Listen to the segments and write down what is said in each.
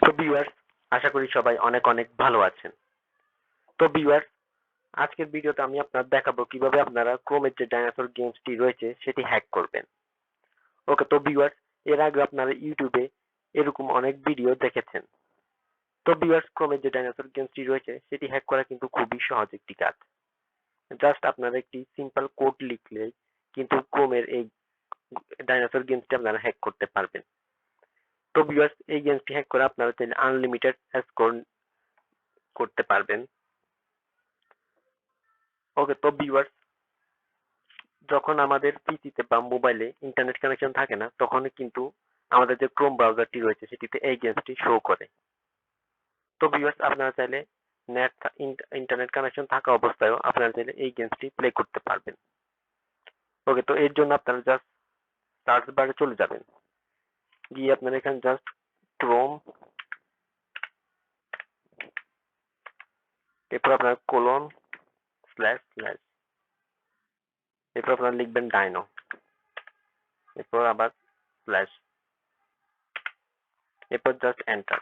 তো ভিউয়ার্স, আশা করি সবাই অনেক অনেক ভালো আছেন। তো ভিউয়ার্স, আজকের ভিডিওতে আমি আপনাদের দেখাবো কিভাবে আপনারা ক্রোমের যে ডাইনোসর গেমসটি রয়েছে সেটি হ্যাক করবেন। ওকে, তো ভিউয়ার্স, এর আগে আপনারা ইউটিউবে এরকম অনেক ভিডিও দেখেছেন। তো ভিউয়ার্স, ক্রোমের যে ডাইনোসর গেমসটি রয়েছে সেটি হ্যাক করা কিন্তু খুবই সহজ একটি কাজ। জাস্ট আপনারা একটি সিম্পল কোড লিখলে কিন্তু ক্রোমের এই ডাইনোসর গেমসটি আপনারা হ্যাক করতে পারবেন। তো ভিউয়ার্স, এই গেমসটি হ্যাক করে আপনারা চাইলে আনলিমিটেড স্কোর করতে পারবেন। ওকে, তো ভিউয়ার্স, যখন আমাদের পিসিতে বা মোবাইলে ইন্টারনেট কানেকশন থাকে না তখন কিন্তু আমাদের যে ক্রোম ব্রাউজারটি রয়েছে সেটিতে এই গেমসটি শো করে। তো ভিউয়ার্স, আপনারা চাইলে নেট ইন্টারনেট কানেকশন থাকা অবস্থায়ও আপনারা চাইলে এই গেমসটি প্লে করতে পারবেন। ওকে, তো এর জন্য আপনারা জাস্ট সার্চ বারে চলে যাবেন, গিয়ে আপনারা এখানে জাস্ট ক্রোম, এরপর আপনার কোলন স্ল্যাশ স্ল্যাশ, এরপর আপনারা লিখবেন ডাইনো, এরপর আবার স্ল্যাশ, এরপর জাস্ট এন্টার।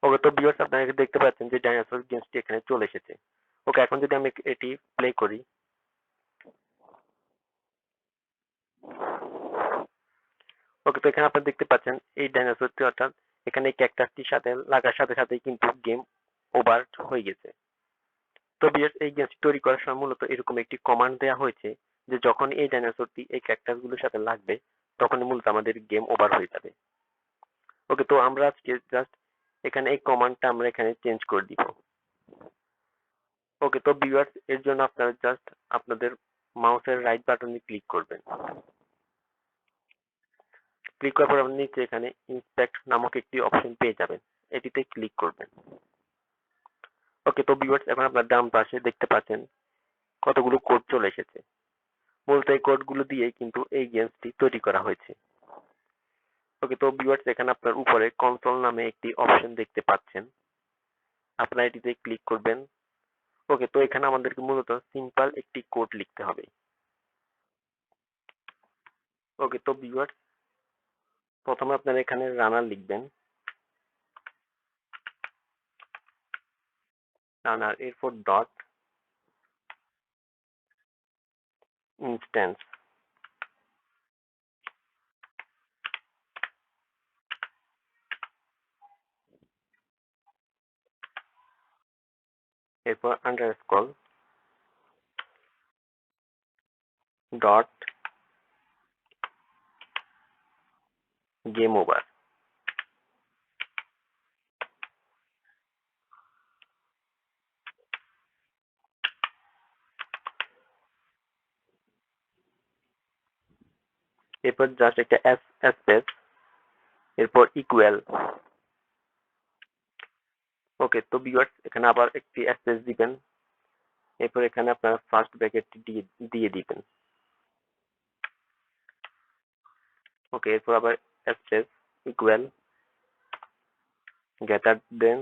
ওকে, তো ভিউয়ার্স, আপনারা দেখতে পাচ্ছেন যে ডাইনোসর গেমসটি এখানে চলে এসেছে। ওকে, এখন যদি আমি এটি প্লে করি, ওকে, তো এখানে আপনারা দেখতে পাচ্ছেন এই ডাইনোসরটি, অর্থাৎ এখানে ক্যাকটাসটির সাথে লাগার সাথে সাথেই কিন্তু গেম ওভার হয়ে গেছে। তো ভিউয়ার্স, এই গেমটি তৈরি করার সময় মূলত এরকম একটি কমান্ড দেওয়া হয়েছে যে যখন এই ডাইনোসরটি এই ক্যাকটাসগুলোর সাথে লাগবে তখনই মূলত আমাদের গেম ওভার হয়ে যাবে। ওকে, তো আমরা আজকে জাস্ট এখানে এই কমান্ডটা আমরা এখানে চেঞ্জ করে দিব। ওকে, তো ভিউয়ার্স, এর জন্য আপনারা জাস্ট আপনাদের মাউসের রাইট বাটনে ক্লিক করবেন। ক্লিক করার পর আপনি নিচে এখানে ইন্সপেক্ট নামক একটি অপশন পেয়ে যাবেন, এটিতে ক্লিক করবেন। ওকে, তো ভিউয়ার্স, এখন আপনার ডান পাশে দেখতে পাচ্ছেন কতগুলো কোড চলে এসেছে। মূলত এই কোডগুলো দিয়েই কিন্তু এই গেমসটি তৈরি করা হয়েছে। ওকে, তো ভিউয়ার্স, এখানে আপনার উপরে কনসোল নামে একটি অপশন দেখতে পাচ্ছেন, আপনারা এটিতে ক্লিক করবেন। ওকে, তো এখানে আমাদেরকে মূলত সিম্পল একটি কোড লিখতে হবে। ওকে, তো ভিউয়ার্স, প্রথমে আপনারা এখানে রানার লিখবেন, রানার, এরপর ডট ইনস্ট্যান্স, এরপর আন্ডারস্কোর ডট গেম ওভার। এরপর জাস্ট একটা স্পেস, এরপর ইকুয়াল। ওকে, তো ভিউয়ার্স, এখানে আবার একটি স্পেস দিবেন, এরপর এখানে আপনার ফার্স্ট ব্র্যাকেটটি দিয়ে দিবেন। ওকে, এরপর আবার স্পেস, ইকুয়াল, গ্রেটার দেন।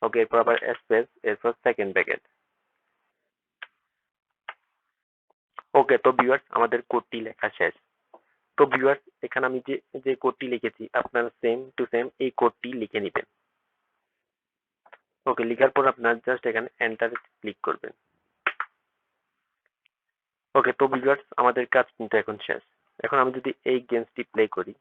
ওকে, এরপর আবার স্পেস, এরপর সেকেন্ড ব্র্যাকেট। ওকে, তো ভিউয়ার্স, আমাদের কোডটি লেখা শেষ। তো ভিউয়ার্স, এখানে আমি যে যে কোডটি লিখেছি আপনারা সেম টু সেম এই কোডটি লিখে নেবেন। ওকে, লেখার পর আপনার জাস্ট এখানে এন্টার ক্লিক করবেন। ওকে, তো ভিউয়ার্স, আমাদের কাজ কিন্তু এখন শেষ। এখন আমি যদি এই গেমসটি প্লে করি,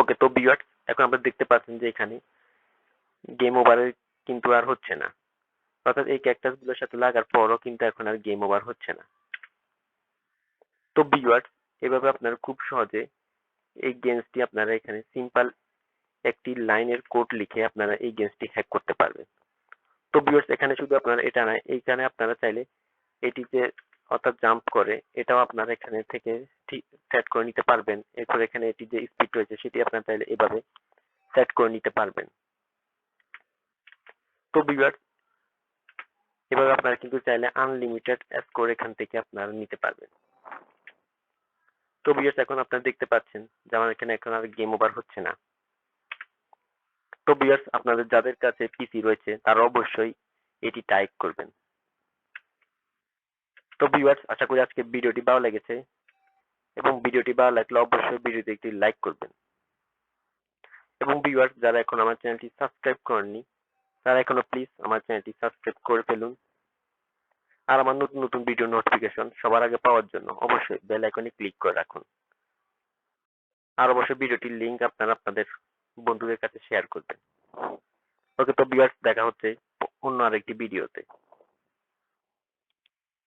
ওকে, তো ভিউয়ার্স, এখন আমরা দেখতে পাচ্ছেন যে এখানে গেম ওভার কিন্তু আর হচ্ছে না, অর্থাৎ এই ক্যাকটাস গুলোর সাথে লাগার পরও কিন্তু এখন আর গেম ওভার হচ্ছে না। তো ভিউয়ার্স, এভাবে আপনারা খুব সহজে এই গেমসটি আপনারা এখানে সিম্পল একটি লাইনের কোড লিখে আপনারা এই গেমসটি হ্যাক করতে পারবেন। তো ভিউয়ার্স, এখানে শুধু আপনারা এটা নয়, এইখানে আপনারা চাইলে এটি যে অর্থাৎ জাম্প করে এটাও আপনারা এখানে থেকে ঠিক সেট করে নিতে পারবেন। এরপর এখানে এটি যে স্পিড রয়েছে সেটি আপনারা চাইলে এভাবে সেট করে নিতে পারবেন। তো ভিউয়ার্স, এভাবে আপনারা কিন্তু চাইলে আনলিমিটেড স্কোর এখান থেকে আপনারা নিতে পারবেন। তো ভিউয়ার্স, এখন আপনারা দেখতে পাচ্ছেন যে আমার এখানে এখন আর গেম ওভার হচ্ছে না। তো ভিউয়ার্স, আপনাদের যাদের কাছে পিসি রয়েছে তারা অবশ্যই এটি টাইপ করবেন। তো ভিউয়ার্স, আশা করি আজকে ভিডিওটি ভালো লেগেছে এবং ভিডিওটি ভালো লাগলে অবশ্যই ভিডিওতে একটি লাইক করবেন। এবং ভিউয়ার্স, যারা এখন আমার চ্যানেলটি সাবস্ক্রাইব করেননি তারা এখনো প্লিজ আমার চ্যানেলটি সাবস্ক্রাইব করে ফেলুন। আর আমার নতুন নতুন ভিডিও নোটিফিকেশন সবার আগে পাওয়ার জন্য অবশ্যই বেল আইকনে ক্লিক করে রাখুন। আর অবশ্যই ভিডিওটির লিংক আপনারা আপনাদের বন্ধুদের কাছে শেয়ার করবেন। ওকে, তো ভিউয়ার্স, দেখা হচ্ছে অন্য আরেকটি ভিডিওতে।